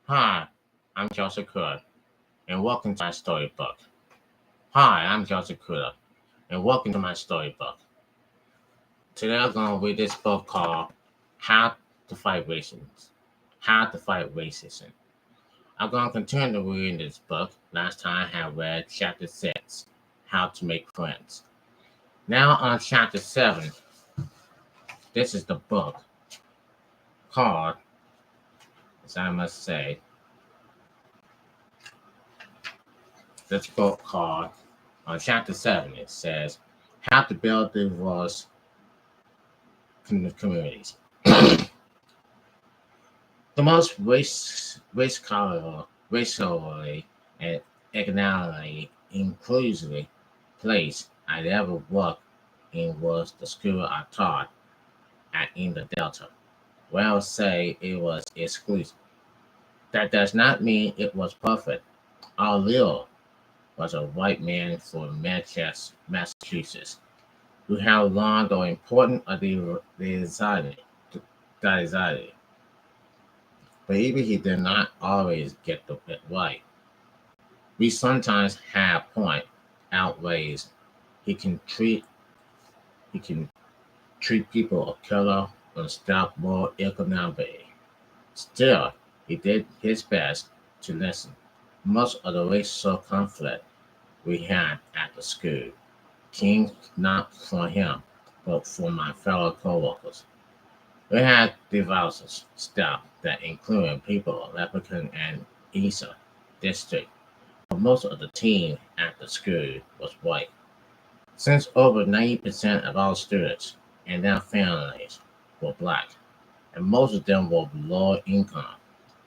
Hi, I'm Joseph Crudup, and welcome to my storybook. Hi, I'm Joseph Crudup, and welcome to my storybook. Today I'm going to read this book called How to Fight Racism. How to Fight Racism. I'm going to continue reading this book. Last time I have read chapter 6, How to Make Friends. Now on chapter 7, this is the book called, as I must say, this book called, on chapter 7, it says, How to Build Diverse Communities. The most racially and economically inclusive place I'd ever worked in was the school I taught at in the Delta. Well, say it was exclusive. That does not mean it was perfect. Our Leo was a white man from Manchester, Massachusetts, who had learned the importance of the anxiety. But even he did not always get it right. We sometimes have point out ways he can treat he can treat people of color and stop more economically. Still, he did his best to lessen much of the racial conflict we had at the school came not from him, but from my fellow coworkers. We had diverse staff that included people of African and Isa district. Most of the team at the school was white. Since over 90% of our students and their families were black, and most of them were low income,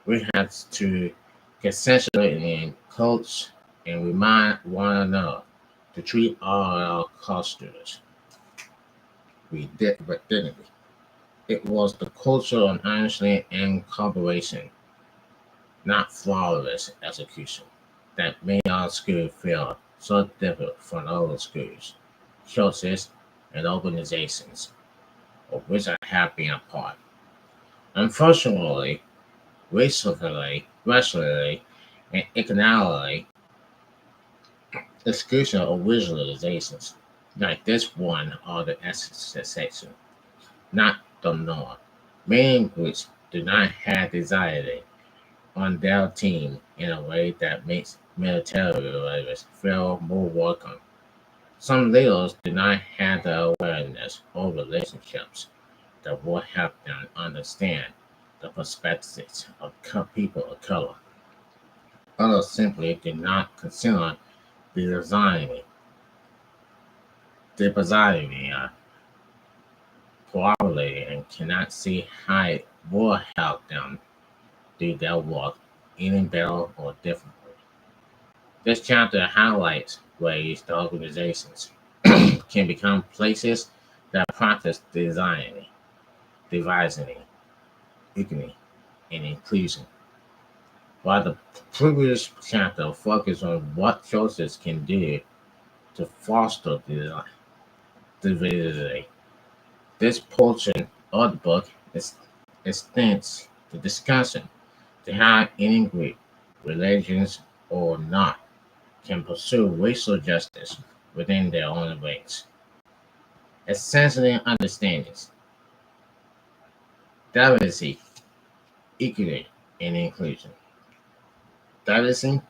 we had to consistently coach and remind one another to treat all our college students. We did, but didn't we? It was the culture of understanding and cooperation, not flawless execution, that made our school feel so different from other schools, churches, and organizations of which I have been a part. Unfortunately, racially, and economically, exclusion of visualizations like this one are the exception, not the norm. Many groups do not have desire on their team in a way that makes military leaders feel more welcome. Some leaders do not have the awareness or relationships that will help them understand the perspectives of people of color. Others simply do not consider the designing properly and cannot see how it will help them do their work any better or differently. This chapter highlights ways the organizations can become places that practice devising, equity, and inclusion. While the previous chapter focused on what churches can do to foster diversity, this portion of the book extends the discussion to how any group, religions or not, can pursue racial justice within their own ranks. Essentially understandings, diversity, equity, and inclusion. Diversity,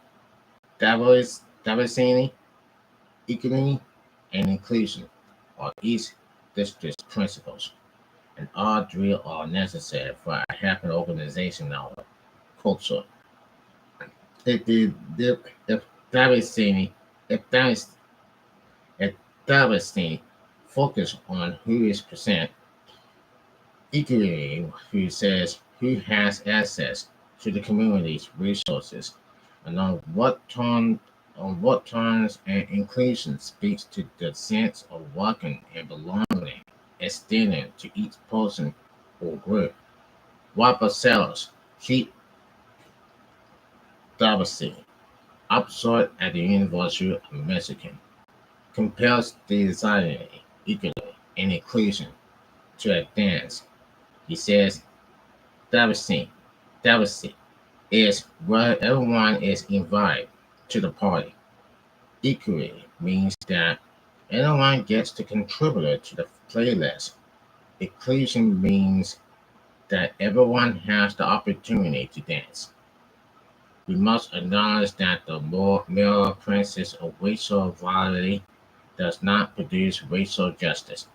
diversity, equity, and inclusion are each district's principles, and all three are necessary for a happy organization or culture. If the if diversity if diversity if diversity focus on who is present, equity who says who has access to the community's resources, and on what terms and inclusion speaks to the sense of welcome and belonging extended to each person or group. While sellers keep diversity absorbed at the University of Michigan compels the desire equity and inclusion to advance. He says diversity, diversity. is where everyone is invited to the party. Equally means that anyone gets to contribute to the playlist. Inclusion means that everyone has the opportunity to dance. We must acknowledge that the more mere princess of racial equality does not produce racial justice.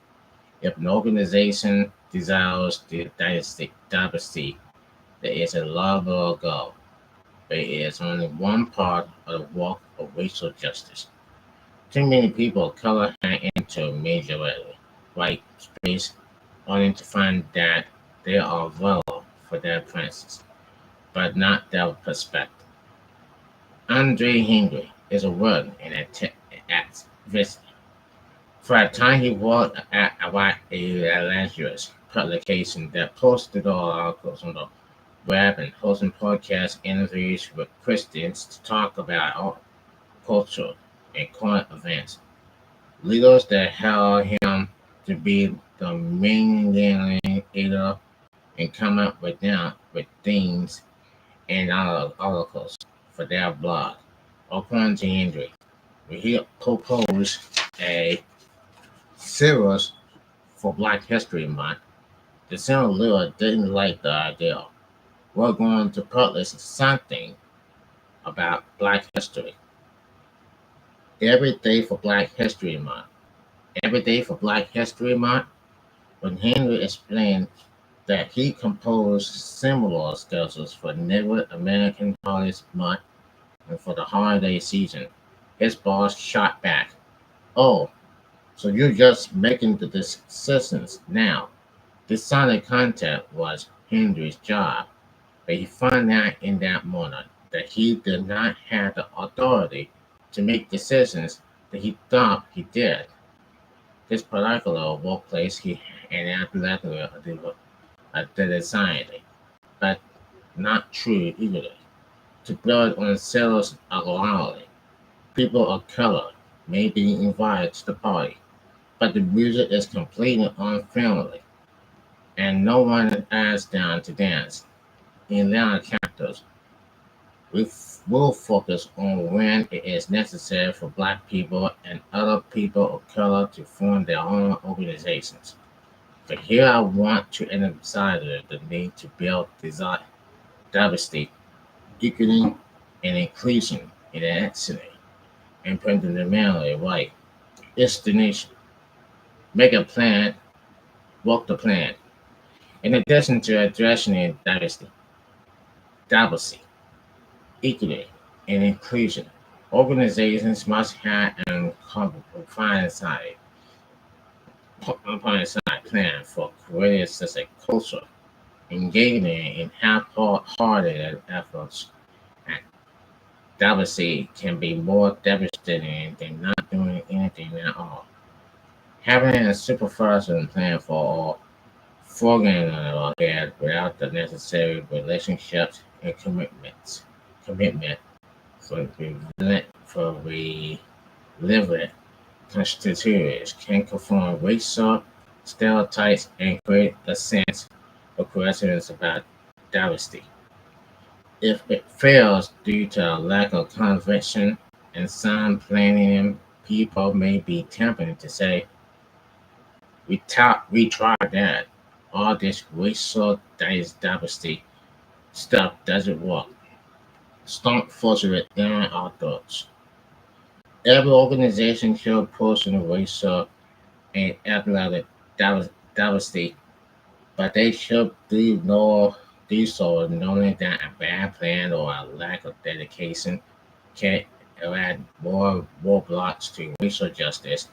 If an organization desires the diversity, there is a level goal, but it is only one part of the work of racial justice. Too many people of color hang into majority white space only to find that they are available for their princess, but not their perspective. Andre Henry is a word in activist. For a time, he worked at a Lazarus publication that posted all articles on the web and hosting podcast interviews with Christians to talk about culture and current events. Leaders that held him to be the main leader and come up with themes and articles for their blog. According to Hendry, he proposed a series for Black History Month. The Senate leader didn't like the idea. We're going to publish something about Black history every day for Black History Month. Every day for Black History Month, when Henry explained that he composed similar schedules for Native American Holidays Month and for the holiday season, his boss shot back. Oh, so you're just making the decisions now. This solid content was Henry's job, but he found out in that moment that he did not have the authority to make decisions that he thought he did. His particular workplace he and athletic the society, but not true either. To build on sales alone, people of color may be invited to the party, but the music is completely unfriendly, and no one is asked down to dance. In their chapters, we will focus on when it is necessary for Black people and other people of color to form their own organizations. But here I want to emphasize the need to build diversity, equity, and inclusion in action and fundamentally right. It's the nation. Make a plan, work the plan. In addition to addressing diversity, equity, and inclusion, organizations must have an comprehensive plan for creating such a culture, engaging in half-hearted efforts at diversity can be more devastating than not doing anything at all. Having a supervision plan for all programming ahead without the necessary relationships and commitment for relevant constituents can conform racial stereotypes and create a sense of questions about diversity. If it fails due to a lack of conviction and some planning, people may be tempted to say, we tried that. All this racial diversity stuff doesn't work. Stop forcing it down our throats. Every organization should push in racial and ethnic diversity, but they should do so knowing that a bad plan or a lack of dedication can add more roadblocks to racial justice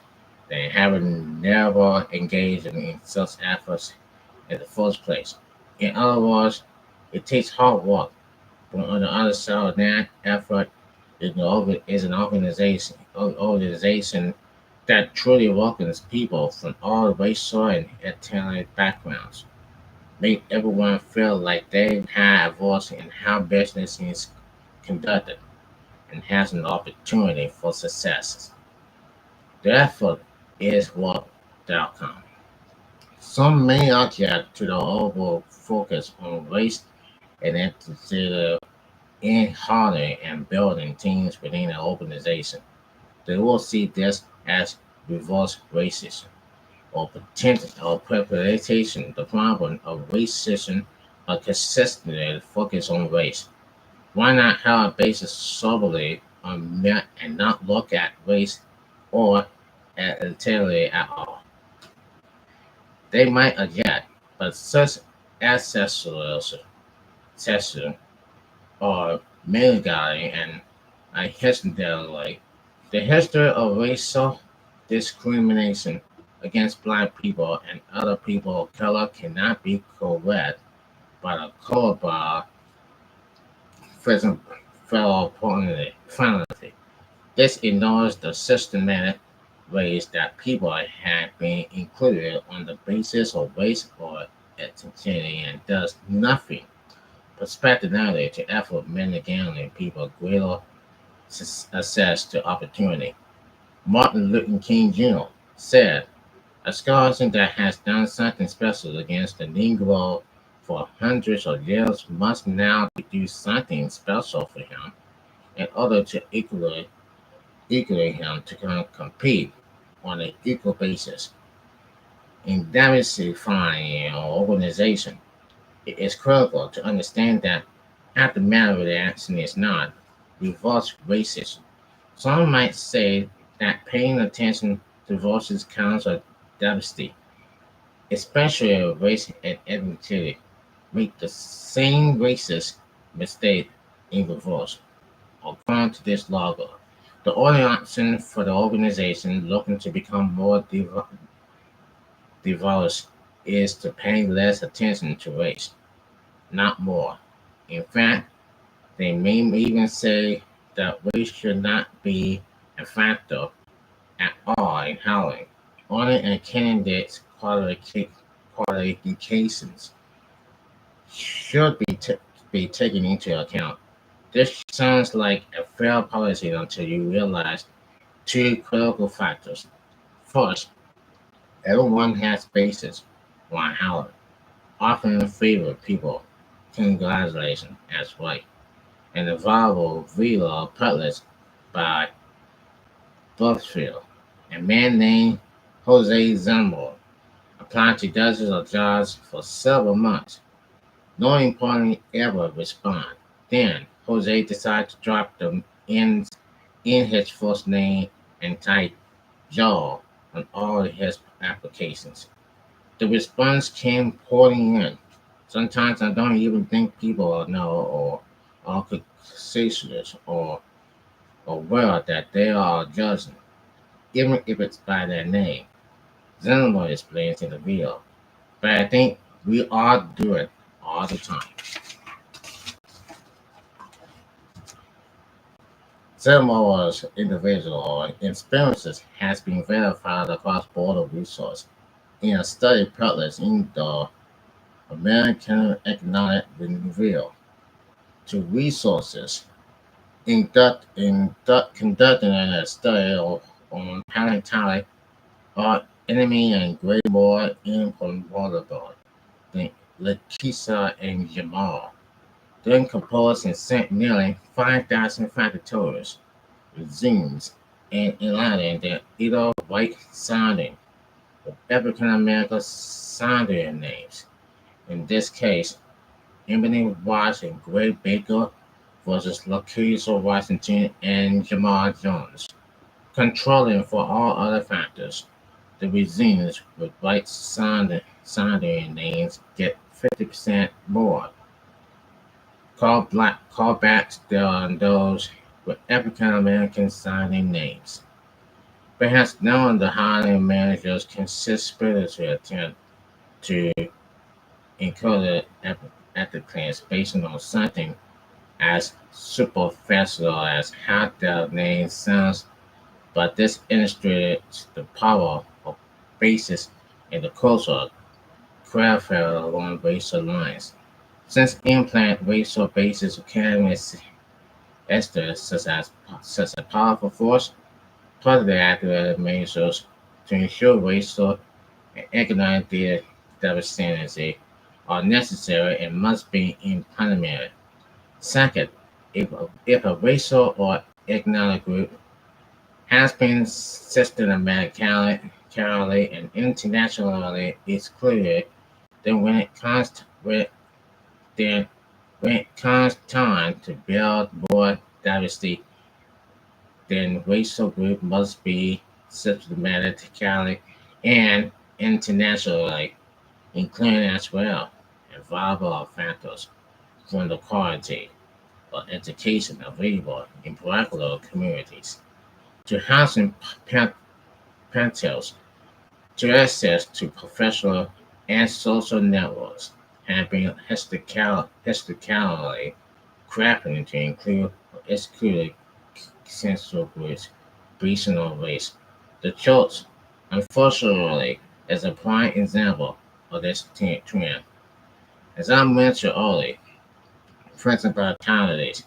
than having never engaged in such efforts in the first place. In other words, it takes hard work, but on the other side of that effort is an organization that truly welcomes people from all racial and ethnic backgrounds. Make everyone feel like they have a voice in how business is conducted and has an opportunity for success. The effort is worth the outcome. Some may object to the overall focus on race and ethnicity in hiring and building teams within an organization. They will see this as reverse racism or potential or perpetuation. The problem of racism are consistently focused on race. Why not have a basis solely on merit and not look at race or at entirely at all? They might object, but such ancestral or military and historically, the history of racial discrimination against black people and other people of color cannot be corrected by the colorblind federal penalty. This ignores the systematic ways that people have been included on the basis of race or ethnicity and does nothing prospectively to effort mitigating people greater access to opportunity. Martin Luther King Jr. said, "A scholarship that has done something special against the Negro for hundreds of years must now do something special for him in order to equally him to compete on an equal basis." In diversifying an organization, it is critical to understand that aftermath reaction is not reverse racism. Some might say that paying attention to voices counts as diversity, especially if race and ethnicity make the same racist mistake in reverse. According to this logo, the only option for the organization looking to become more diverse is to pay less attention to race, not more. In fact, they may even say that race should not be a factor at all in hiring. Only a candidate's qualifications should be taken into account. This sounds like a fair policy until you realize two critical factors. First, everyone has basis on hiring, often favor people congratulations as white, and the viable villa published by Buzzfield. A man named Jose Zamora applied to dozens of jobs for several months. No employee ever responded. Then Jose decided to drop the N's in his first name and type Jaw on all of his applications. The response came pouring in. Sometimes I don't even think people know or are suspicious or aware that they are judging, even if it's by their name. Zenoma explains in the video, but I think we all do it all the time. Zemoa's individual experiences has been verified across border resource in a study published in the American Economic Review. To resources conducting a study on paleontology are enemy and Great War in Boulevard, the Lakeisha and Jamal. Then composed and sent nearly 5,000 factories, resumes, and enlightened their either white sounding or African American sounding names. In this case, Emily Watts and Greg Baker versus Lakeisha Washington and Jamal Jones. Controlling for all other factors, the resumes with white sounding names get 50% more callbacks than those with African American sounding names. Perhaps none of the hiring managers conspiracy attempt to encode applicants based on something as superficial as how their name sounds, but this illustrates the power of basis in the culture craft along racial lines. Since implant racial basis carrying esters such a powerful force, politically accurate measures to ensure racial and economic diversity are necessary and must be implemented. Second, If a racial or ethnic group has been systematically and internationally excluded, then then when it comes time to build more diversity, then racial group must be systematically and internationally included as well, and viable factors from the quality of education available in particular communities to housing potentials to access to professional and social networks have been historically crafted to include or exclude essential groups based on race. The church, unfortunately, is a prime example of this trend. As I mentioned earlier, principal candidates,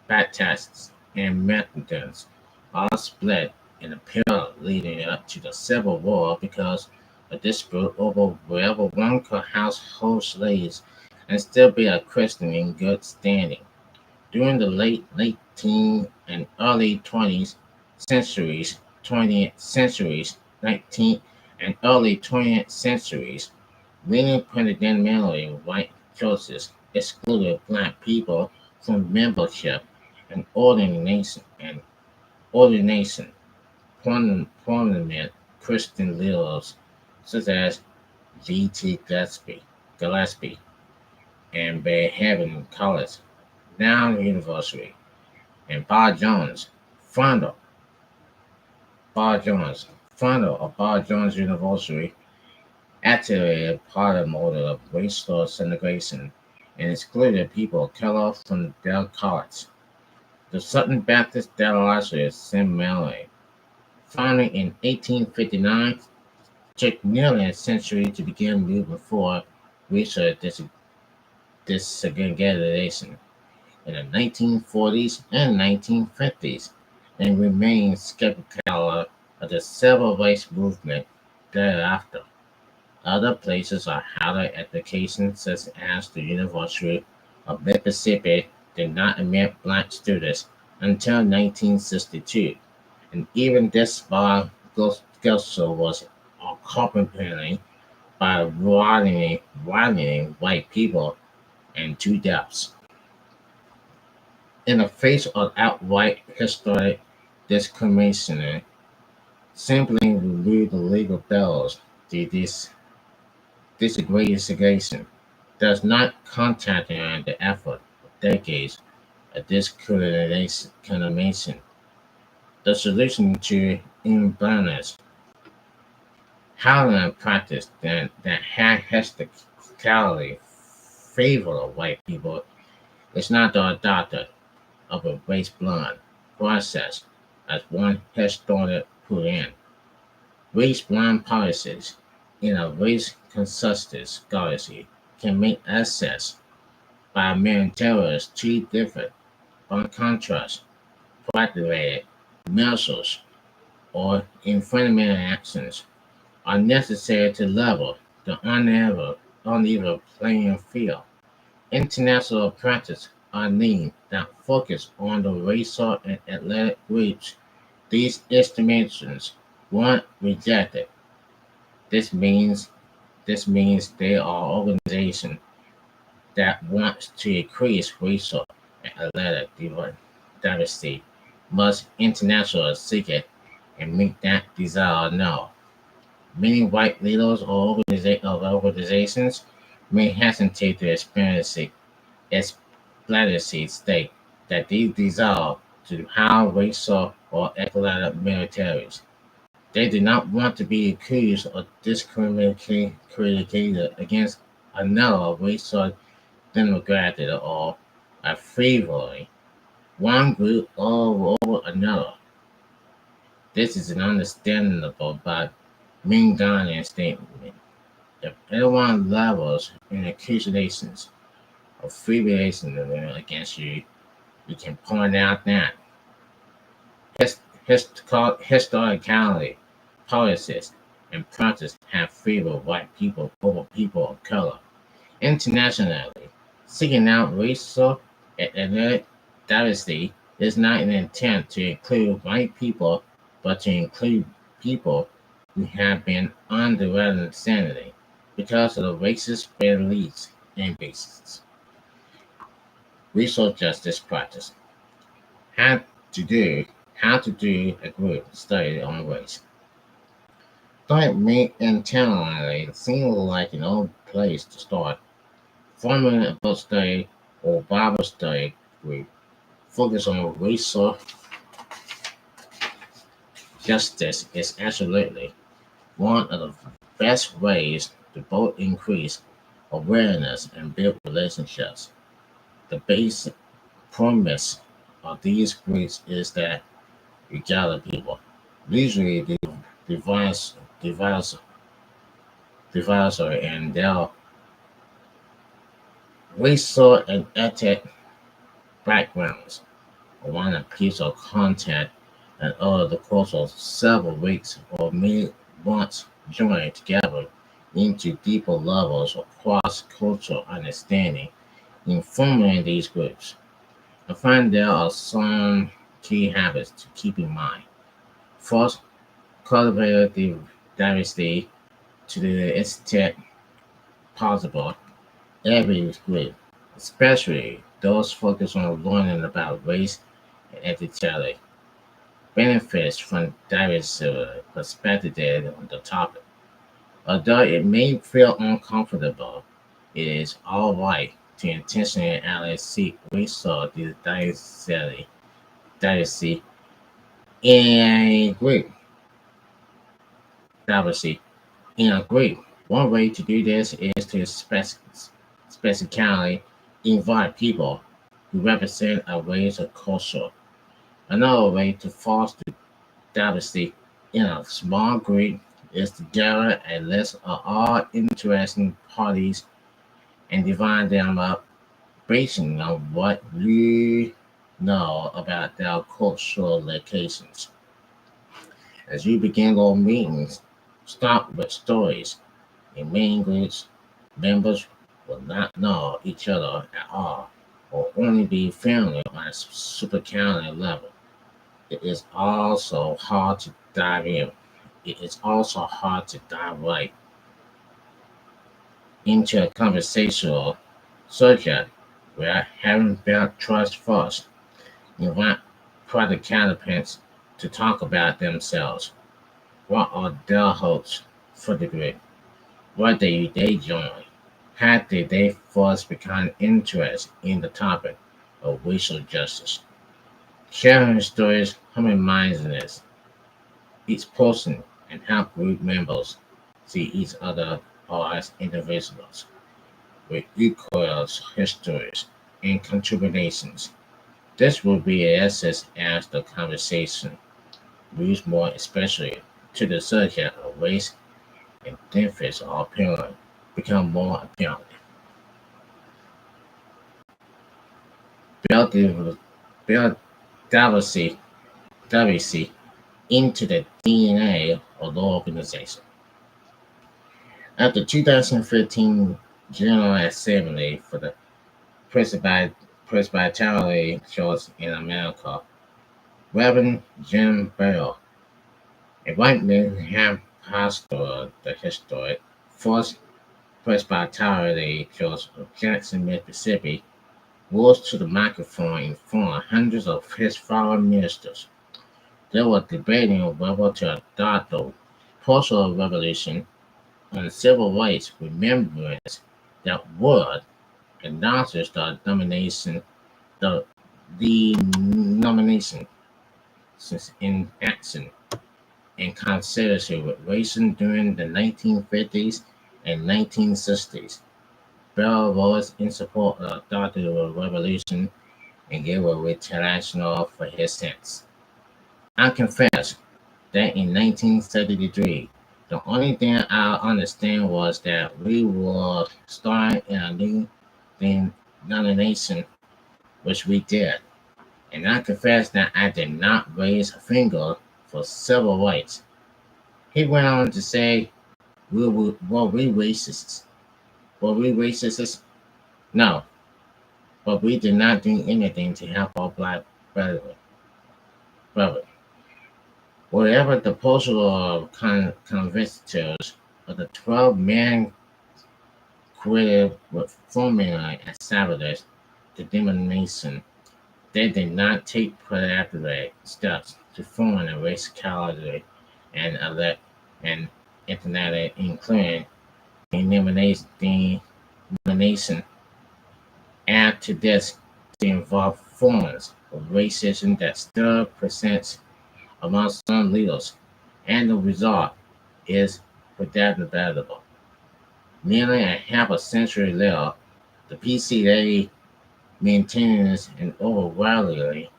Baptists, and Methodists all split in a period leading up to the Civil War because of dispute over whether one could household slaves and still be a Christian in good standing. During the late 19th and early 19th and early 20th centuries, many predominantly white churches excluded black people from membership and ordination. Prominent Christian leaders such as G.T. Gillespie and Behaven College, now University, and Bob Jones, founder of Bob Jones University, activated part of the model of racial segregation and excluded people of color from their college. The Southern Baptist Theological Seminary, founded in 1859, took nearly a century to begin moving forward racial desegregation in the 1940s and 1950s, and remained skeptical of the civil rights movement thereafter. Other places of higher education, such as the University of Mississippi, did not admit black students until 1962, and even this bar Gilso was accompanied by widening white people and two deaths. In the face of outright historic discrimination, simply remove the legal bills. This desegregation does not contact the effort of decades of discrimination. The solution to imbalance housing practice that had historically favored white people is not the adoption of a race-blind process, as one historian put in. Race-blind policies in a race-conscious scholarship can make access by humanitarians too different. By contrast, practical measures or environmental actions are necessary to level the uneven playing field. International practice are needed that focus on the racial and ethnic groups. These estimations weren't rejected. This means this means there are organizations that want to increase racial and ethnic diversity must internationally seek it and make that desire known. Many white leaders or organizations may hesitate to explicitly state that they desire to have racial or ethnic militaries. They do not want to be accused of discriminating against another racial demographic or favoring one group over another. This is an understandable but mean-guiding statement. If anyone levels in accusations of favoritism against you, we can point out that historically, policies and practice have favored white people over people of color. Internationally, seeking out racial and ethnic diversity is not an intent to include white people, but to include people who have been under rather sanity because of the racist beliefs and bases. Racial justice practice. How to do how to do a group study on race. That may intentionally seem like an old place to start. Forming a book study or Bible study group focus on racial justice is absolutely one of the best ways to both increase awareness and build relationships. The basic premise of these groups is that you gather people, usually the device, device, divisor, and their racial and ethnic backgrounds around a piece of content and over the course of several weeks or may once joined together into deeper levels of cross-cultural understanding in forming these groups. I find there are some key habits to keep in mind. First, cultivate the diversity to the extent possible. Every group, especially those focused on learning about race and ethnicity, benefits from diverse perspectives on the topic. Although it may feel uncomfortable, it is all right to intentionally seek resource diversity in a group. Diversity in a group. One way to do this is to specifically invite people who represent a race or culture. Another way to foster diversity in a small group is to gather a list of all interesting parties and divide them up based on what you know about their cultural locations. As you begin those meetings, start with stories. In main groups, members will not know each other at all or only be friendly on a supercounty level. It is also hard to dive in. It is also hard to dive right into a conversational subject without having built trust first. You want product counterparts to talk about themselves. What are their hopes for the group? What did they join? How did they first become interested in the topic of racial justice? Sharing stories, human mindedness, each person, and help group members see each other as individuals with equal histories and contributions. This will be assessed as the conversation moves more especially to the subject of race and benefits are apparent, become more apparent. Build, build diversity, diversity into the DNA of the organization. At the 2015 General Assembly for the Presbyterian Church in America, Reverend Jim Bell, a white Birmingham pastor of the historic First Presbyterian Church of Jackson, Mississippi, rose to the microphone in front of hundreds of his fellow ministers. They were debating whether to adopt the Postal Revolution on civil rights remembrance that would acknowledge the denomination in action and conspiracy with racism during the 1950s and 1960s. Bell was in support of the Doctoral Revolution and gave a retaliation for his sins. I confess that in 1973, the only thing I understand was that we were starting a new denomination, which we did. And I confess that I did not raise a finger for civil rights. He went on to say, were we racists? Were we racists? No. but we did not do anything to help our black brother. Whatever the postal convictors of the 12-man creative formula at Salvador's denomination, they did not take proactive steps to form a race calendar and elect an internet, including the nomination. Add to this the involved forms of racism that still presents among some leaders, and the result is predictable. Nearly a half a century later, the PCA maintains an overwhelmingly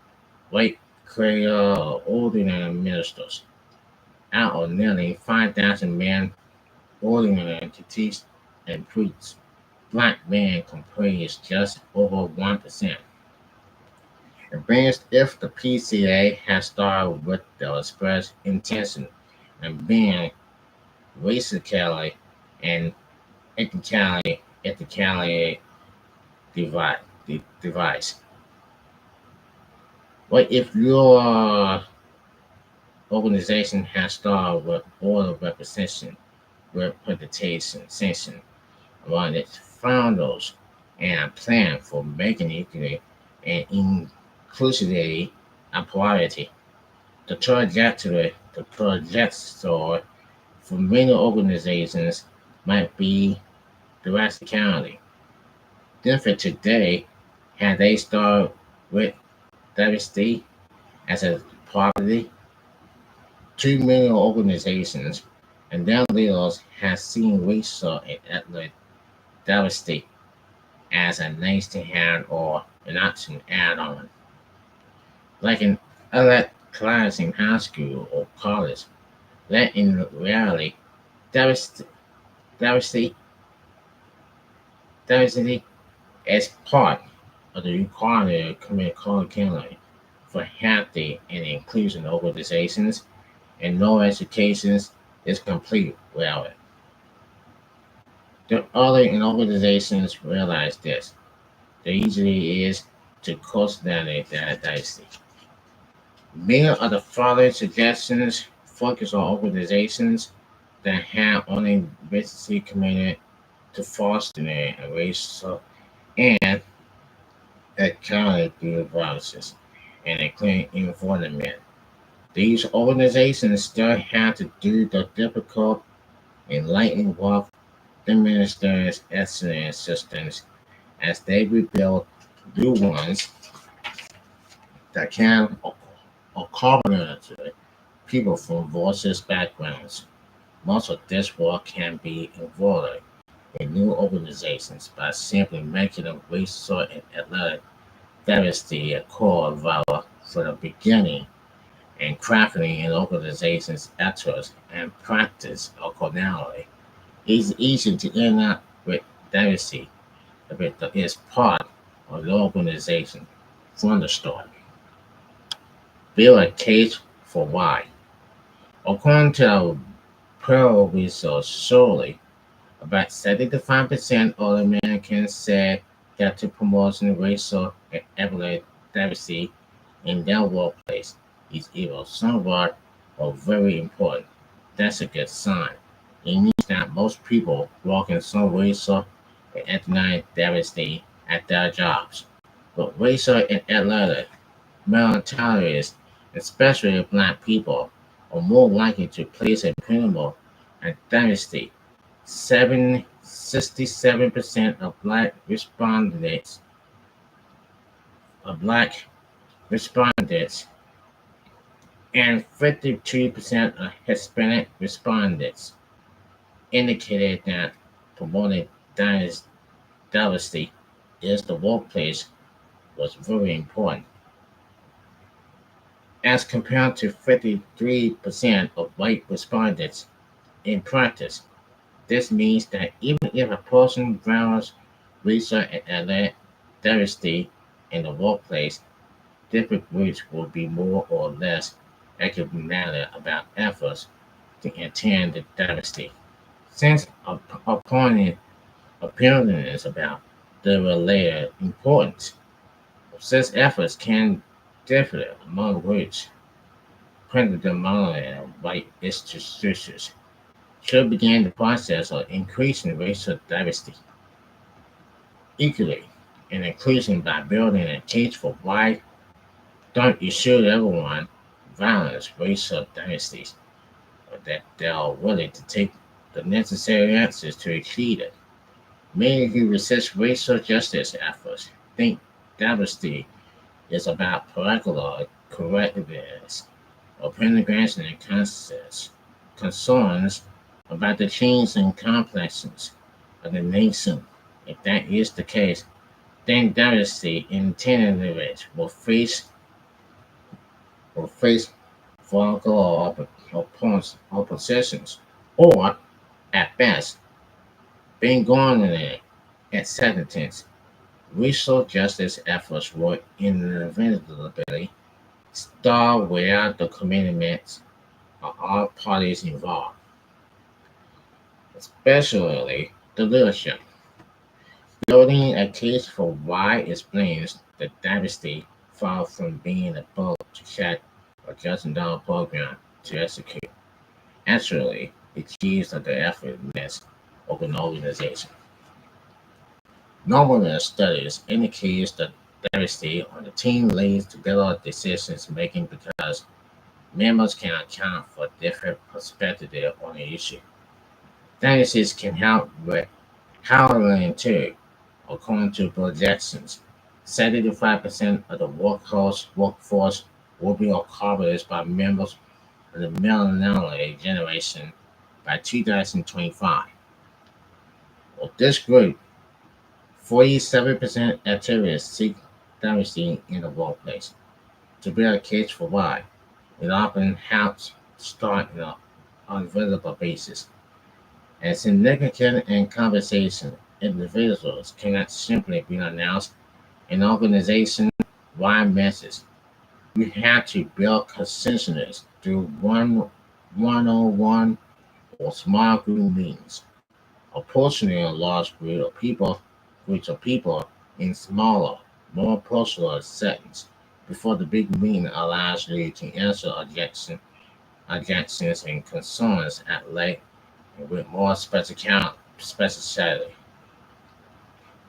white career of ordinary ministers. Out of nearly 5,000 men ordinary to teach and preach, black men comprise just over 1%. It means if the PCA has started with the express intention of being racially and ethnically device. What if your organization has started with all representation, representation among its founders and a plan for making equity and inclusivity a priority? The trajectory for many organizations might be drastically different today had they started with diversity as a priority. Too many organizations and their leaders have seen racial and ethnic diversity as a nice to have or an option add on, like in other class in high school or college. That in reality, diversity, diversity, diversity is part of the required curriculum for healthy and inclusive organizations, and no education is complete without it. The other organizations realize this. The easier is to consolidate that diversity. Many of the following suggestions focus on organizations that have only basically committed to fostering a racial and economic violence and including environment. These organizations still have to do the difficult enlightening work the minister's excellent systems as they rebuild new ones that can accommodate people from various backgrounds. Most of this work can be avoided in new organizations by simply making the racial and ethnic diversity a core value from the beginning and crafting an organization's ethics and practice accordingly. It's easy to end up with diversity if it is part of the organization from the start. Build a case for why. According to Pew Research survey, about 75% of Americans said that to promoting racial and ethnic diversity in their workplace is either somewhat or very important. That's a good sign. It means that most people work in some racial and ethnic diversity at their jobs. But racial and ethnic minorities, especially black people, are more likely to place a premium on diversity. 67% of black respondents and 52% of Hispanic respondents indicated that promoting diversity in the workplace was very important, as compared to 53% of white respondents in practice. This means that even if a person values racial and ethnic diversity in the workplace, different groups will be more or less agreeable about efforts to attain the diversity. Since opponent opinions about the related importance, Such efforts can differ among groups. President and white institutions should begin the process of increasing racial diversity equally and increasing by building a case for why don't you shoot everyone violence racial dynasties or that they are willing to take the necessary answers to achieve it. Many who resist racial justice efforts think diversity is about particular correctiveness or penetration and concerns about the change and complexities of the nation. If that is the case, then diversity in tenants will face vocal oppositions, or at best, being gone in it at sentence. Racial justice efforts will inevitably start without the commitment of all parties involved, especially the leadership. Building a case for why explains the diversity far from being a book to check or just another program to execute. Actually, the keys of the effectiveness of an organization. Normal studies indicates that diversity on the team leads to better decisions making because members can account for different perspectives on the issue. Diversity can help with hiring too. According to projections, 75% of the workforce will be covered by members of the millennial generation by 2025. Of this group, 47% activists seek diversity in the workplace. To build a case for why, it often helps start on a visible basis. As significant in conversation, individuals cannot simply be announced an organization-wide message. You have to build consensus through one-on-one or small group meetings, approaching a large groups of people in smaller, more personal settings before the big meeting allows you to answer objections and concerns at length and with more specificity.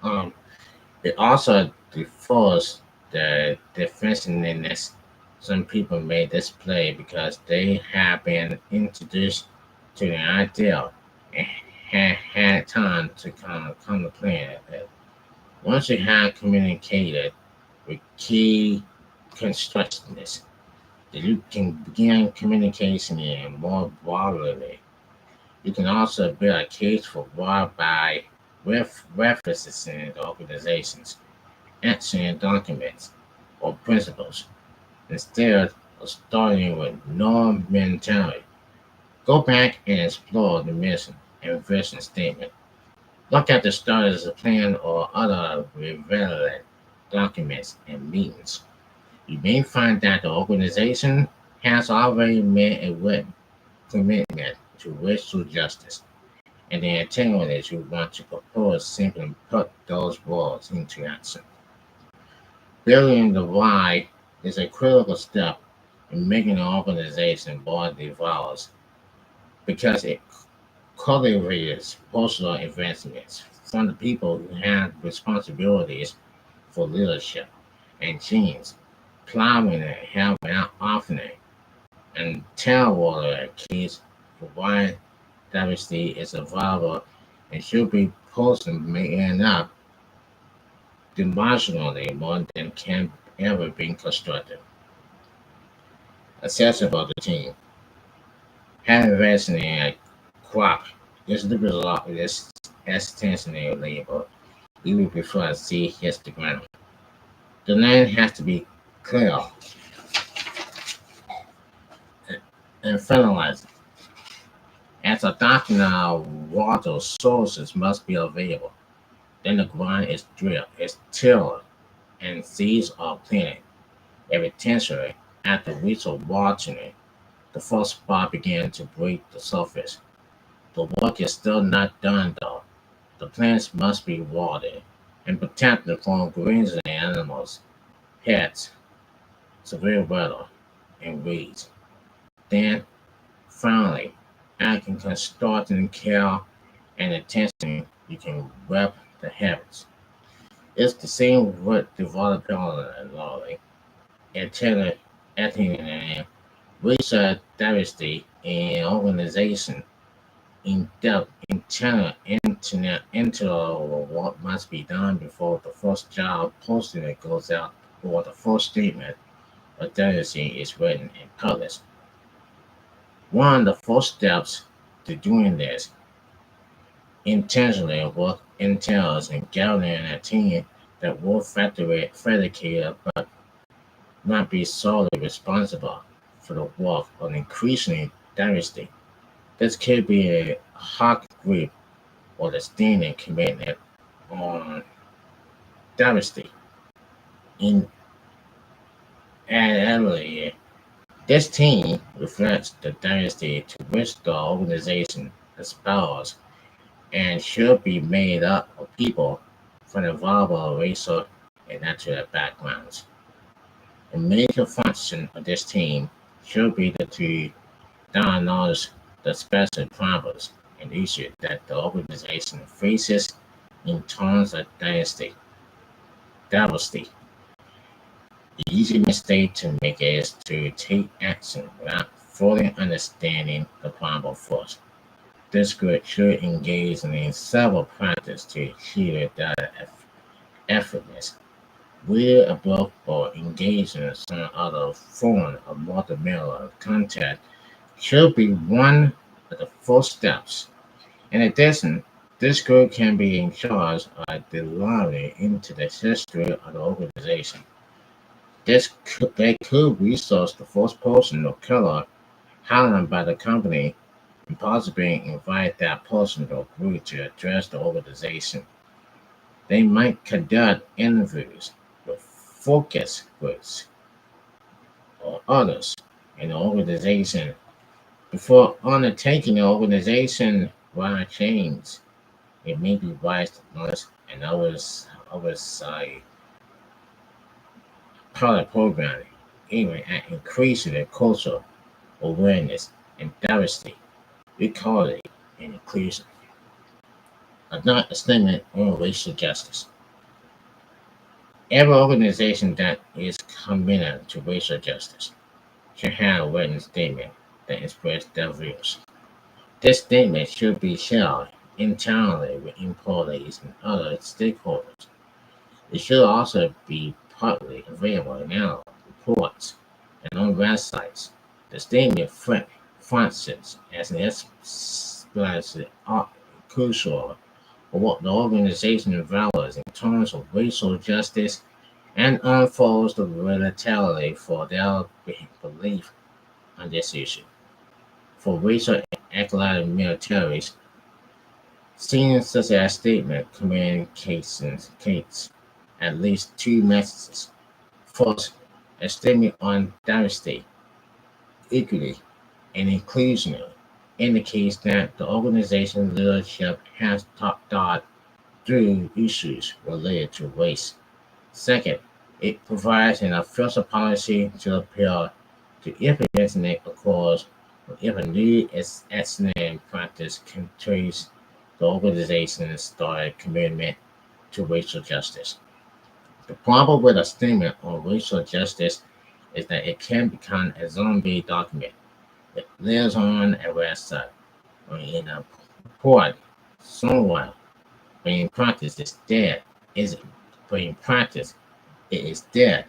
Um, it also differs the defensiveness some people may display because they have been introduced to the idea and have had time to contemplate it. Once you have communicated with key constructionists, that you can begin communication in more broadly. You can also build a case for why by references in organizations, action documents, or principles, instead of starting with norm mentality. Go back and explore the mission and vision statement. Look at the starters plan or other relevant documents and meetings. You may find that the organization has already made a written commitment to racial justice, and the activities you want to propose simply put those words into action. Building the why is a critical step in making an organization more diverse because it cultivates personal advancements from the people who have responsibilities for leadership and teams, plowing and helping out often and tailwater keys for why diversity is available and should be posted may end up demonstrably more than can ever be constructed. Accessible to the team. Having invested in a crop is the result of this extensionary labor even before a seed hits the ground. The land has to be clear and fertilized. As adopting water sources must be available, then the ground is tilled, and seeds are planted. Eventually, after weeks of watering, the first spot began to break the surface. The work is still not done though. The plants must be watered and protected from grazing animals. pets, severe weather, and weeds. Then, finally, acting can start in care and attention, you can wrap the habits. It's the same with developmentally, intelligent, and research diversity in organization in depth into what must be done before the first job posting goes out or the first statement of diversity is written and published. One of the first steps to doing this intentionally work entails in gathering a team that will fabricate but not be solely responsible for the work on increasing diversity. This could be a hawk group or the standing commitment on diversity. In annually, this team reflects the diversity to which the organization aspires and should be made up of people from a variable racial and natural backgrounds. A major function of this team should be to diagnose the special problems and issues that the organization faces in terms of diversity. The easy mistake to make is to take action without fully understanding the problem first. This group should engage in several practices to achieve that effortless. Read a book or engage in some other form of multimedia content should be one of the first steps. In addition, this group can be in charge of delving into the history of the organization. They could resource the first person of color hired by the company and possibly invite that person or group to address the organization. They might conduct interviews with focus groups or others in the organization before undertaking the organization-wide change. It may be wise to nurse and oversight pilot programming aiming at increasing the cultural awareness and diversity, equality, and inclusion. Not a statement on racial justice. Every organization that is committed to racial justice should have a written statement that expresses their views. This statement should be shared internally with employees and other stakeholders. It should also be publicly available in our reports and on websites. The statement functions as an explicit crucial for what the organization values in terms of racial justice and unfolds the relativity for their belief on this issue. For racial equality militaries, scenes such as statement communicates at least two messages. First, a statement on diversity, equity, and inclusion indicates that the organization leadership has thought through issues related to race. Second, it provides an official policy to appeal to if an incident occurs or if a new accident practice can trace the organization's started commitment to racial justice. The problem with a statement on racial justice is that it can become a zombie document. It lives on a website or in a report somewhere, but in practice it's dead. Is but in practice it is dead.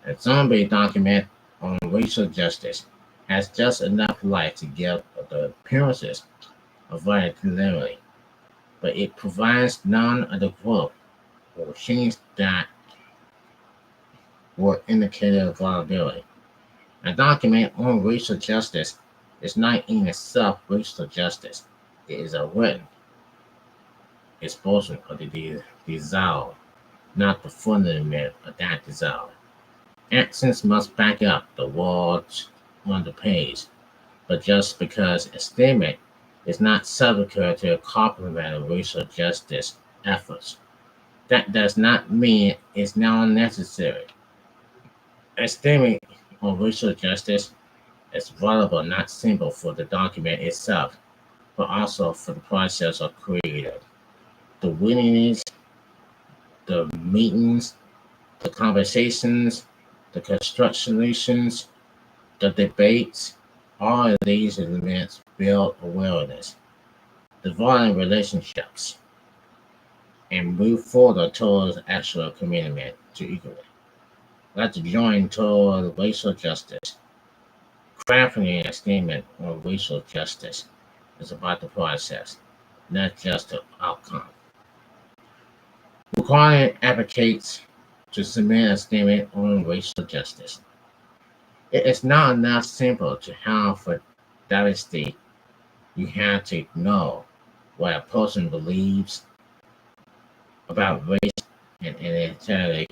A zombie document on racial justice has just enough light to give the appearances of vitality, but it provides none of the growth or change that were indicated of vulnerability. A document on racial justice is not in itself racial justice. It is a written expression of the desire, not the fundament of that desire. Actions must back up the words on the page, but just because a statement is not subject to a complement of racial justice efforts, that does not mean it's not necessary. A statement on racial justice is valuable not simply for the document itself, but also for the process of creating it. The willingness, the meetings, the conversations, the constructions, the debates, all of these elements build awareness, develop relationships, and move forward towards actual commitment to equality. Let's join toward racial justice. Crafting a statement on racial justice is about the process, not just the outcome. Requiring advocates to submit a statement on racial justice. It is not enough simple to have for diversity. You have to know what a person believes about race and identity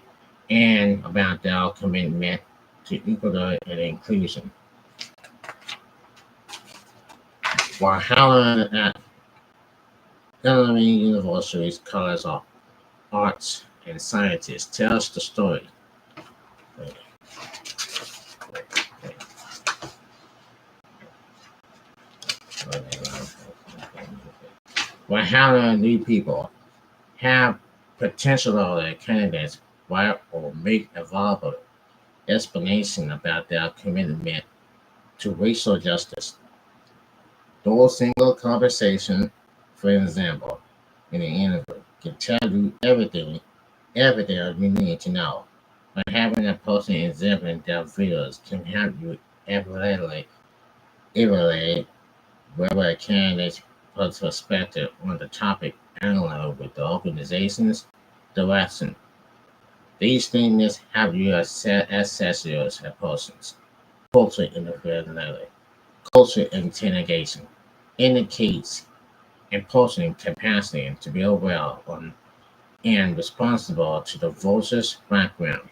and about their commitment to equality and inclusion. While Howard at Illinois University's College of Arts and Sciences tells the story. While Howard new people have potential candidates write or make available explanation about their commitment to racial justice. Those single conversation, for example, in an interview, can tell you everything you need to know. But having a person examine their videos can help you evaluate whether a candidate's perspective on the topic aligns with the organization's direction. These statements help you assess your person's cultural individuality, cultural interrogation, indicates a person's capacity to be aware on and responsible to the voters' background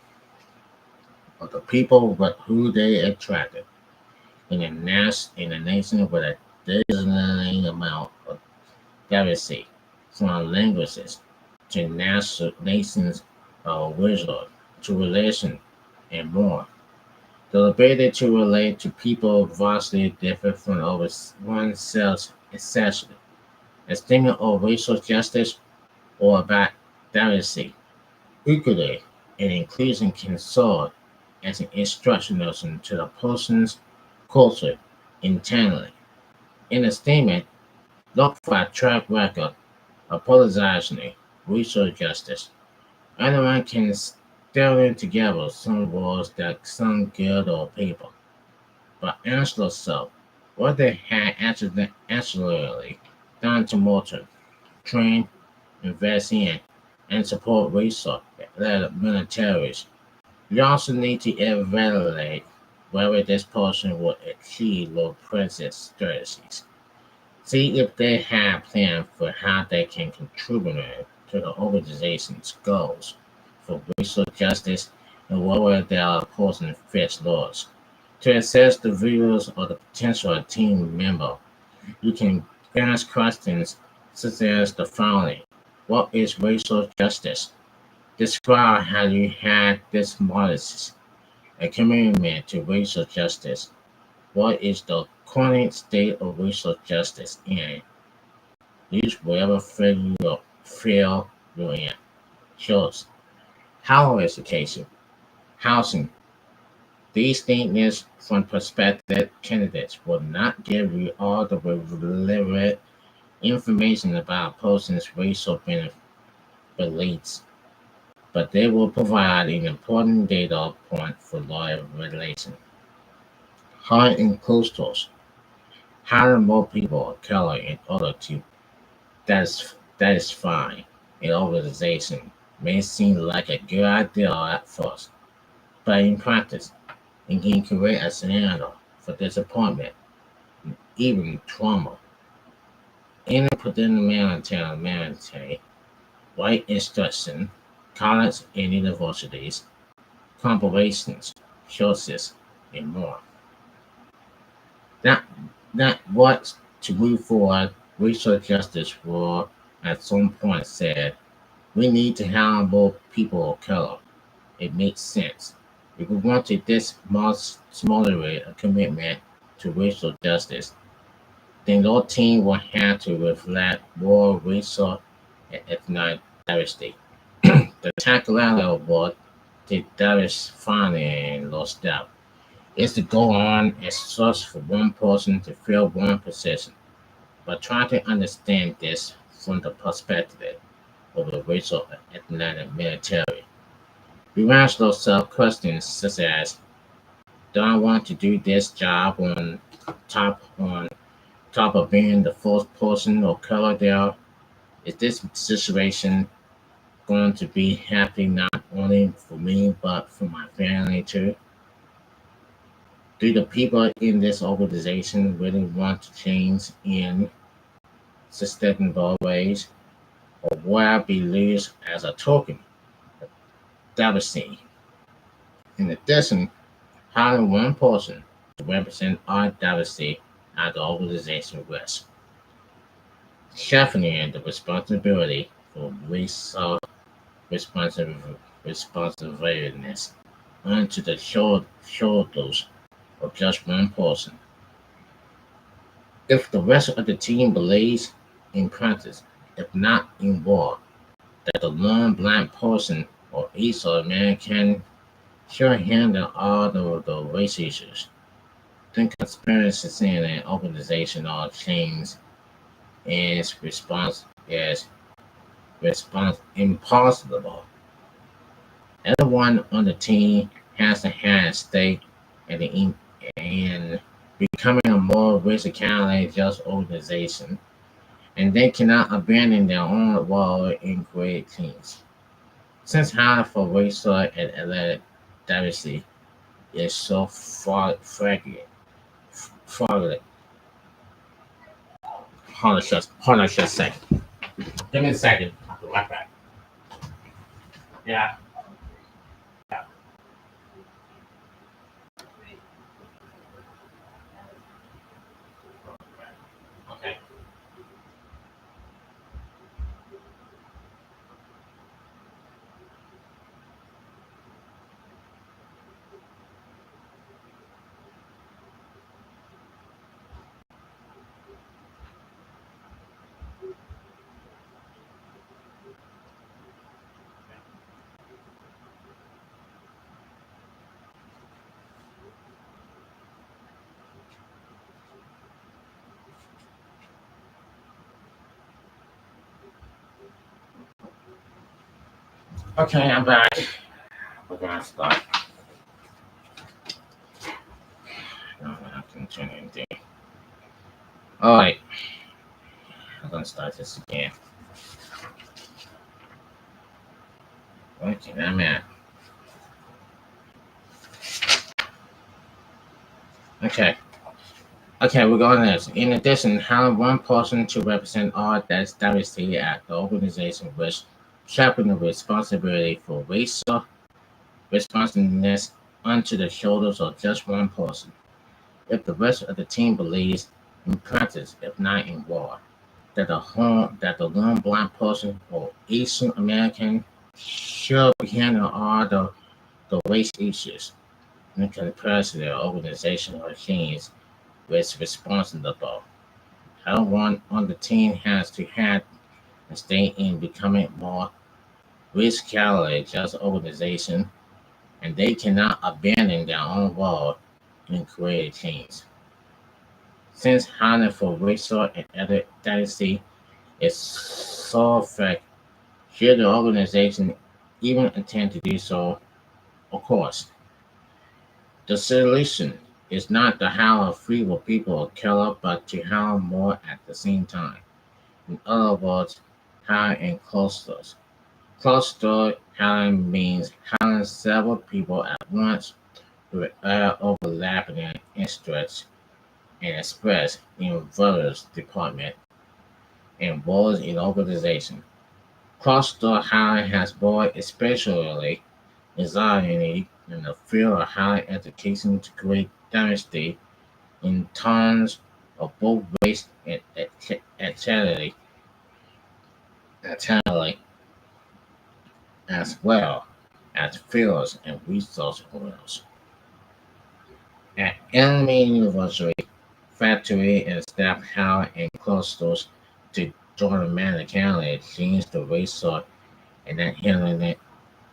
of the people who they attracted in a nation with a dizzying amount of diversity, from languages to nations original to religion and more. The ability to relate to people vastly different from oneself essentially. A statement of racial justice or about diversity, equity, and inclusion can serve as an instruction to the person's culture internally. In a statement, look for a track record of politicizing racial justice. Anyone can string together some words that sound good or people, but ask yourself what they had actually done to motor, train, invest in, and support resource-led militaries. You also need to evaluate whether this person will achieve low present strategies. See if they have plans for how they can contribute to the organization's goals for racial justice and whether their person fits laws. To assess the views of the potential team member, you can ask questions such as the following. What is racial justice? Describe how you had this modest a commitment to racial justice. What is the current state of racial justice in each wherever field you're in? Shows how education, housing. These statements from prospective candidates will not give you all the relevant information about a person's racial beliefs, but they will provide an important data point for law regulation. High inclusive, hiring more people of color in order to that is fine. An organization may seem like a good idea at first, but in practice, it can create a scenario for disappointment, even trauma. Interdisciplinarity, white instruction, college and universities, corporations, churches, and more. That that what to move forward, racial justice war at some point said we need to have more people of color. It makes sense. If we wanted this most moderate a commitment to racial justice, then your team will have to reflect more racial and ethnic diversity. The tackle award the Darius finally lost out is to go on and search for one person to fill one position, but try to understand this from the perspective of the racial ethnic military. We ask ourselves questions such as, do I want to do this job on top of being the first person of color there? Is this situation going to be happy not only for me but for my family too? Do the people in this organization really want to change in sustainable ways, or will I be used as a token of diversity? In addition, hiring one person to represent our diversity at the organization rests, shuffling the responsibility for racial responsibility responsiveness onto the shoulders of just one person. If the rest of the team believes in practice, if not in war, that the lone black person or Esau American should handle all the race issues, then conspiracy in an organizational change is response impossible. Everyone on the team has to have a stake in becoming a more racially just organization, and they cannot abandon their own role in great teams. Since hiring for racial and athletic diversity is so fragile, hold on just a second. Give me a second. I'll be right back. Yeah. Yeah. Okay. Okay, I'm back. We're gonna start. No, I'm not gonna turn anything. All right, I'm gonna start this again. Okay, I'm at. Okay. Okay, we're going this. In addition, having one person to represent all that's diversity at the organization which sharpen the responsibility for racial responsiveness onto the shoulders of just one person. If the rest of the team believes in practice, if not in war, that the lone black person or Asian American should handle all the race issues in comparison to their organizational machines with responsible. Everyone on the team has to have a stake in becoming more risk-calibrated just organization, and they cannot abandon their own role in creating change. Since hiring for racial and other diversity is so effective, should the organization even intend to do so? Of course, the solution is not to hire fewer people of color, but to hire more at the same time. In other words, hire in clusters. Cluster hiring means hiring several people at once who are overlapping interests and express in various departments and roles in organization. Cluster hiring has brought especially anxiety in the field of higher education to create diversity in terms of both race and ethnicity as well. as fields and resource owners. At Illinois University, faculty and staff hire and clusters to join County change the resource and that handling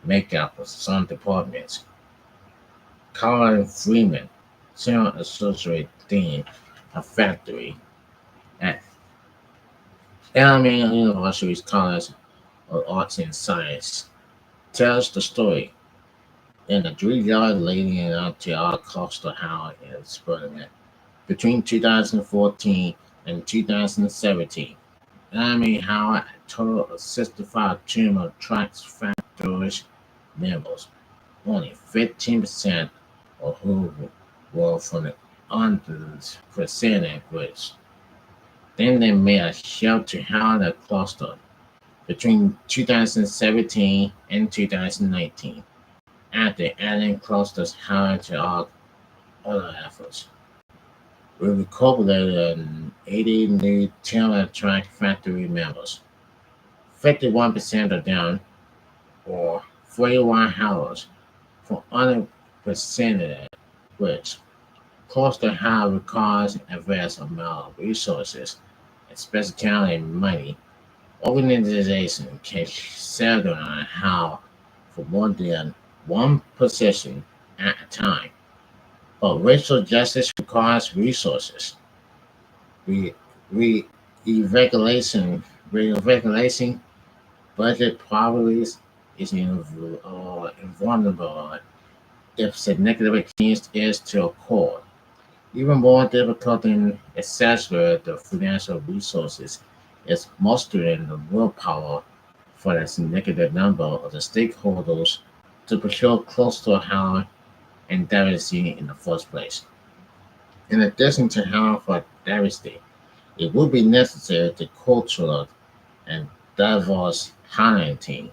makeup of some departments. Colin Freeman, Senior Associate Dean of Factory at Illinois University's College of Arts and Science, tells the story in the 3 yard leading up to our coastal house experiment. Between 2014 and 2017, Howard a total of 65 tumor tracks factories members, only 15% of who were from the underrepresented groups. Then they made a shift to Howard cluster between 2017 and 2019, after adding clusters Howard to our other efforts. We incorporated 80 new talent track factory members. 51% of them, or 41 hours, for underrepresented groups. Cluster high requires a vast amount of resources, especially money. Organization can settle on how for more than one position at a time. But racial justice requires resources. We re-evaluation budget priorities is invulnerable if significant change is to occur. Even more difficult than accessing the financial resources is mastering the willpower for a significant number of the stakeholders to pursue close to how and diversity in the first place. In addition to how for diversity, it would be necessary to cultural and diverse hiring team.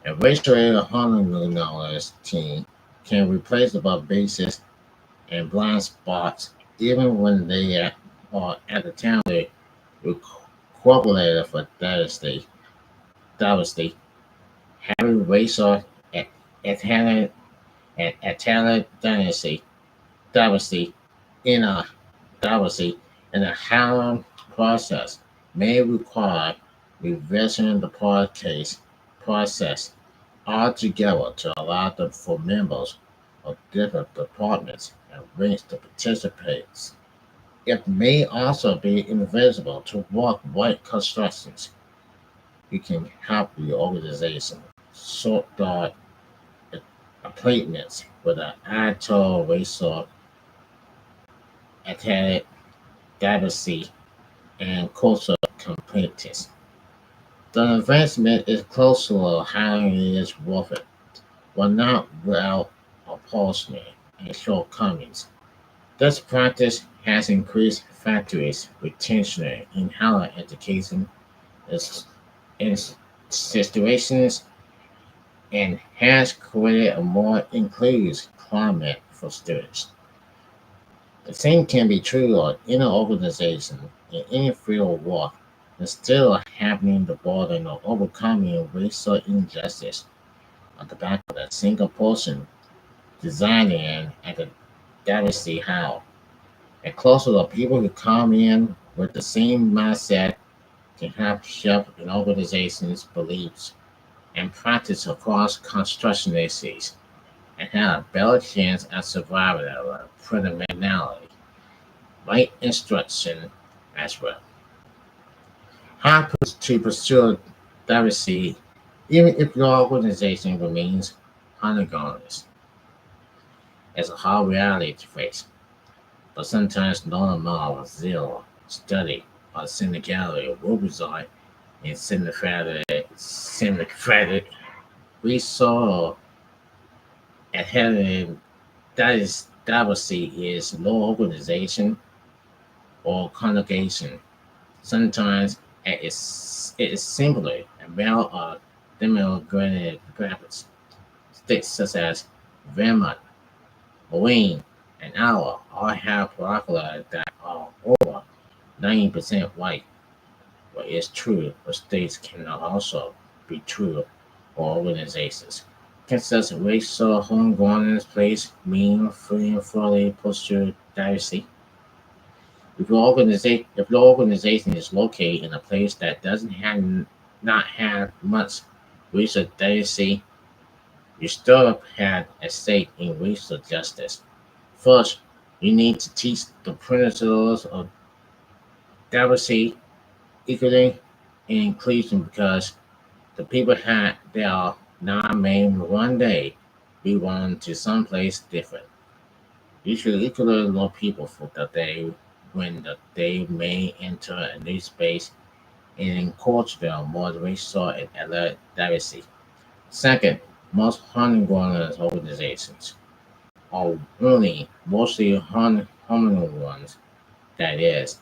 A racially homogeneous team can replace the basis and blind spots even when they are at the time they incorporated for diversity, having racial at talent at talent diversity in a diversity in the hiring process may require revision the part case process altogether to allow them for members of different departments and ranks to participate. It may also be invisible to work white constructions. You can help the organization sort out appointments with an actual racial attained diversity and cultural competence. The investment is close to how it is worth it, but not without opposition and shortcomings. This practice has increased factories retention in higher education in situations and has created a more inclusive climate for students. The same can be true of any organization in any field of work and still having the burden of overcoming racial injustice on the back of a single person designing at the diversity how. And closer to people who come in with the same mindset can help shift an organization's beliefs and practice across construction issues and have a better chance at survival of criminality, right instruction as well. How to pursue diversity even if your organization remains monogamous as a hard reality to face, but sometimes no amount of zeal, study, or syndicality will result in sympathetic resource at having that is diversity is no organization or congregation. Sometimes it is simply a male or demographic graphics. States such as Vermont, Maine, and Iowa all have popular that are over 90% white, but it's true, but states cannot also be true for organizations. Kansas racial homegrown place mean free and fully posture diversity. If your organization is located in a place that doesn't have not have much racial diversity, you still have a stake in racial justice. First, you need to teach the principles of diversity, equity, and inclusion because the people they are not made one day be one to someplace different. You should equally love people for the day when they may enter a new space and encourage them more racial and other diversity. Second, most homegrown organizations are only mostly homegrown ones. That is,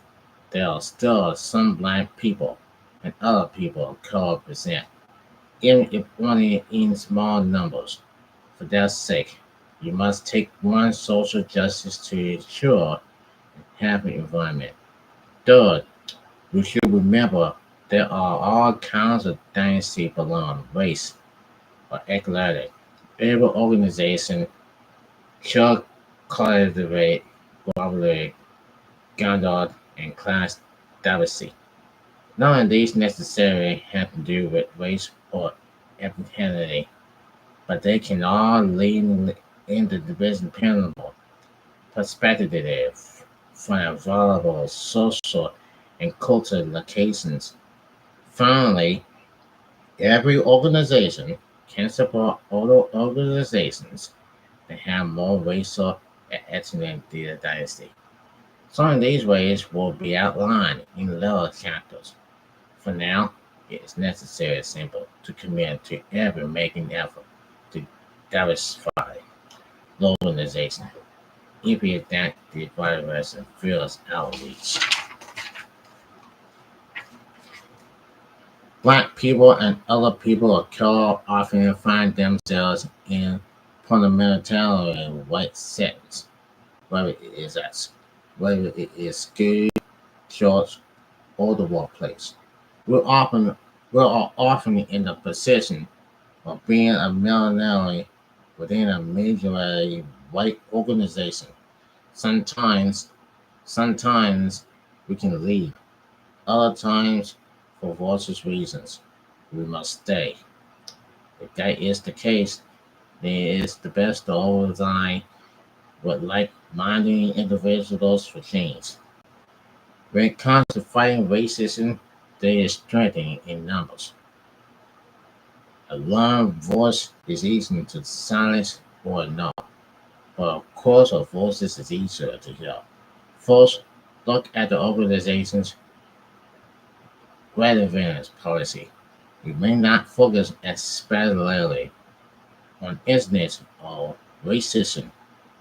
there are still some black people and other people of color present, even if only in small numbers. For that sake, you must take one social justice to ensure a happy environment. Third, we should remember there are all kinds of dynasty beyond race or eclectic. Every organization should cultivate globally gender and class diversity. None of these necessarily have to do with race or ethnicity, but they can all lead in the dependable perspective from valuable social and cultural locations. Finally, every organization can support other organizations that have more racial and ethnic diversity. Some of these ways will be outlined in later chapters. For now, it is necessary and simple to commit to every making effort to diversify the organization, even that the virus and feels outreach. Black people and other people of color often find themselves in fundamentally white settings, whether it is school, church, or the workplace. We're often we're often in the position of being a minority within a majority white organization. Sometimes sometimes we can leave. Other times for voices reasons we must stay. If that is the case, then it is the best to overdesign with like-minded individuals for change. When it comes to fighting racism, there is strength in numbers. A lone voice is easy to silence or ignore, but of course a voice is easier to hear. First, look at the organization's relevance policy. We may not focus especially on incidents or racism,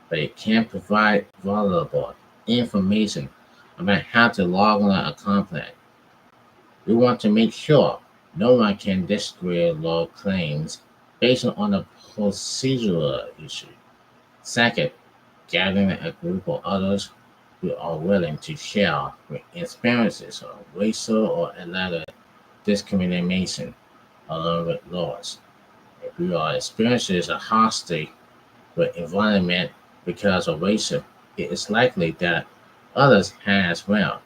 but it can provide valuable information about how to log on a complaint. We want to make sure no one can discredit law claims based on a procedural issue. Second, gathering a group of others who are willing to share experiences of racial or ethnic discrimination along with laws. If you are experiencing a hostile with environment because of racism, it is likely that others have as well.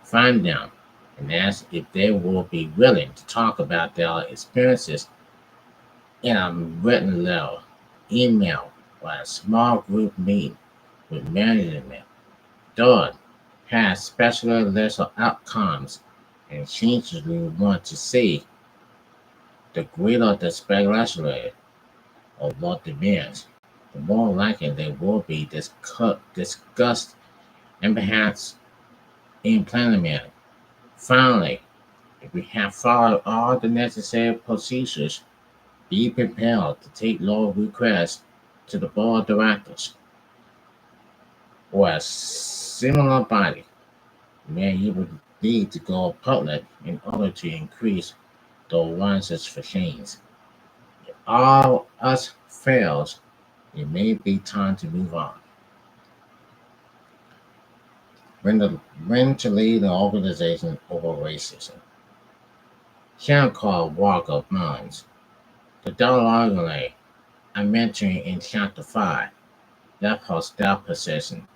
Find them and ask if they will be willing to talk about their experiences in a written letter, email, or a small group meeting with management. Third, have special list of outcomes and changes we want to see. The greater the speculation of what demands, the more likely they will be discussed and perhaps implemented. Finally, if we have followed all the necessary procedures, be prepared to take law requests to the board of directors or a similar body. You may even need to go public in order to increase the allowances for change. If all else fails, it may be time to move on. When to lead an organization over racism. Sharon called Walk of Minds. The dialogue I mentioned in Chapter 5, left hostile position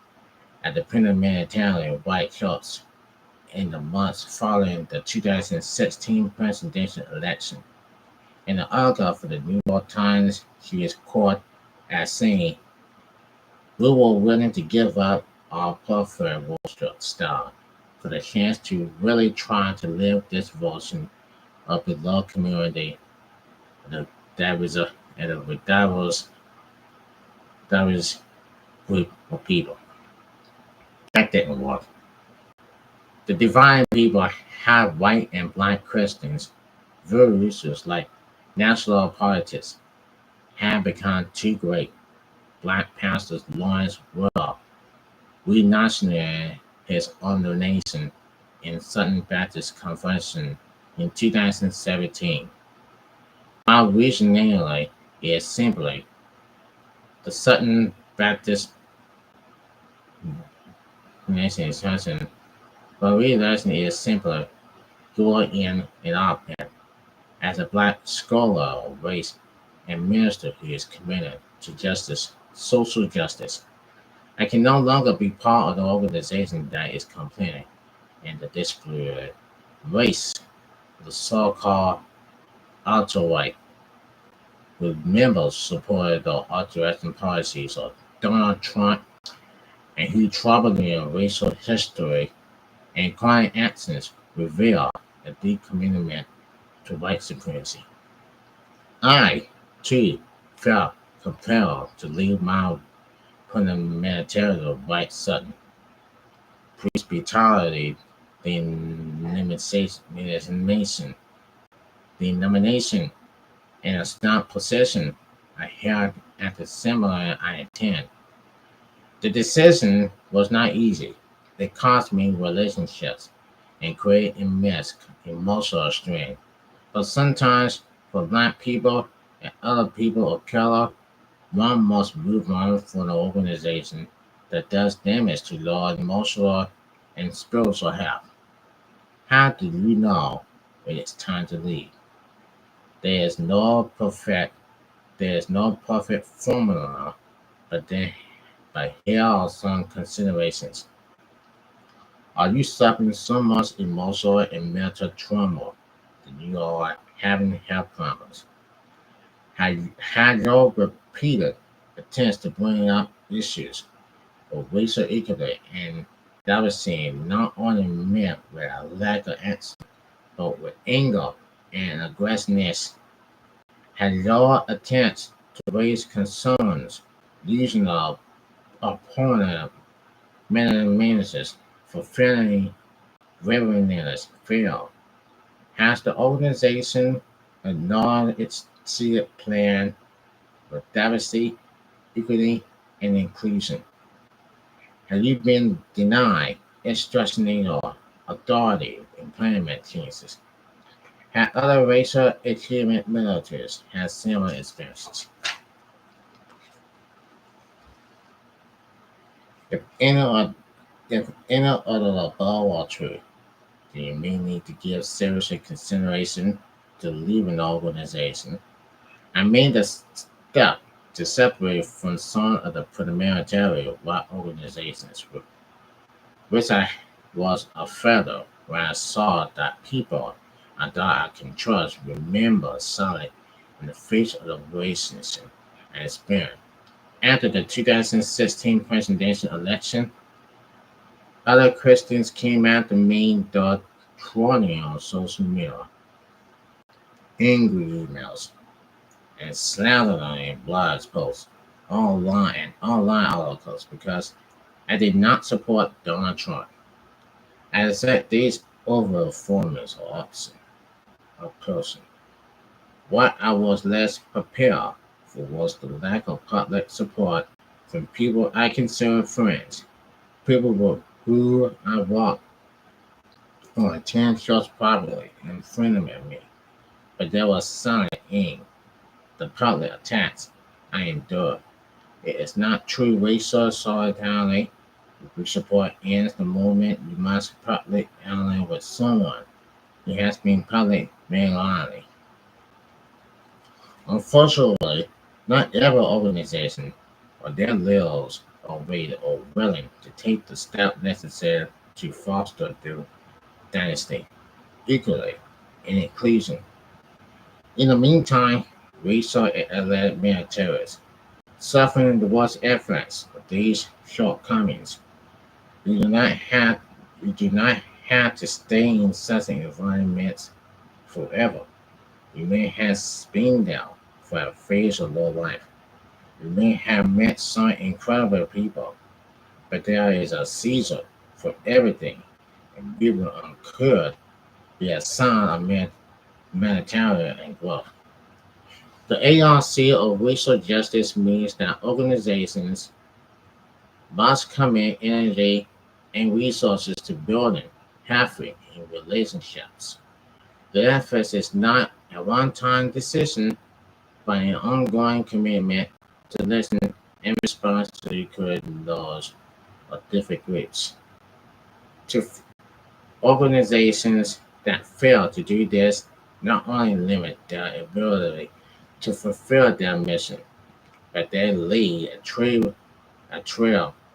at the preliminary white helps in the months following the 2016 presidential election. In an article for the New York Times, she is quoted as saying, "We were willing to give up our preferred Wall Street style for the chance to really try to live this version of the law community that was a and a diverse group of people." That didn't work. The divine people have white and black Christians, very issues like national politics have become too great. Black pastors Lawrence Rudolph renationalized his ordination in Southern Baptist Convention in 2017. While regionally is simply the Southern Baptist Nation Convention, but realizing is simply going in and out as a black scholar of race and minister who is committed to justice, social justice. I can no longer be part of the organization that is complaining and the disparate race, the so-called alt-right, with members supporting the alt-right policies of Donald Trump and who troubling racial history and crime actions reveal a deep commitment to white supremacy. I, too, felt compelled to leave my parliamentary white Southern Presbyterian denomination and a stump position I held at the seminary I attended. The decision was not easy. It cost me relationships and created immense emotional strain. But sometimes, for black people and other people of color, one must move on from an organization that does damage to your emotional and spiritual health. How do you know when it's time to leave? There is no perfect there is no perfect formula, but here are some considerations. Are you suffering so much emotional and mental trauma that you are having health problems? Have your repeated attempts to bring up issues of racial equity and diversity not only met with a lack of answer, but with anger and aggressiveness? Have your attempts to raise concerns using a opponent managers for feeling revenues failed? Has the organization ignored its seeded plan for diversity, equity, and inclusion? Have you been denied instructional authority in implement changes? Have other racial achievement militaries had similar experiences? If any of if any of the above are true, then you may need to give serious consideration to leaving the organization. I made the step to separate from some of the paramilitary white organizations, which I was afraid of when I saw that people I thought I can trust remember solid in the face of the racism and experience. After the 2016 presidential election, other Christians came out to me trolling on social media, angry emails, and slandering in blog posts, online articles because I did not support Donald Trump. I said these over formers or option of person. What I was less prepared for was the lack of public support from people I consider friends, people who I walked on attend church privately and friendly with me. But there was silent in the public attacks I endured. It is not true racial solidarity. If we support ends the movement, you must public ally with someone who has been public malignly. Unfortunately, Not every organization or their leaders are ready or willing to take the step necessary to foster the dynasty equally and inclusion. In the meantime, research and allied militaries suffering the worst effects of these shortcomings. You do not have you do not have to stay in such environments forever. You may have been there for a phase of your life. You may have met some incredible people, but there is a season for everything, and people could be a sign of humanitarian and growth. The ARC of racial justice means that organizations must commit energy and resources to building healthy in relationships. The effort is not a one-time decision, but an ongoing commitment to listen and respond to the current laws of different groups. To organizations that fail to do this not only limit their ability to fulfill their mission, but they lead a trail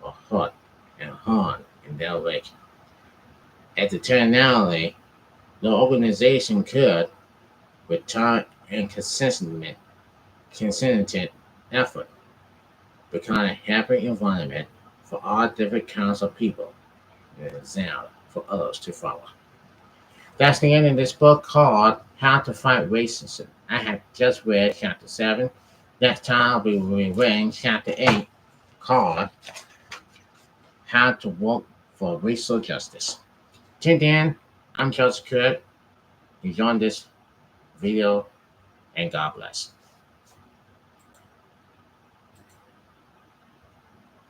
of hurt and harm in their wake. Eternally, the organization could, with time and consistent effort, become a happy environment for all different kinds of people and an example for others to follow. That's the end of this book called How to Fight Racism. I have just read chapter 7. Next time I'll be reading chapter 8 called How to Work for Racial Justice. Till then, I'm Joseph Kurt. Enjoy this video and God bless.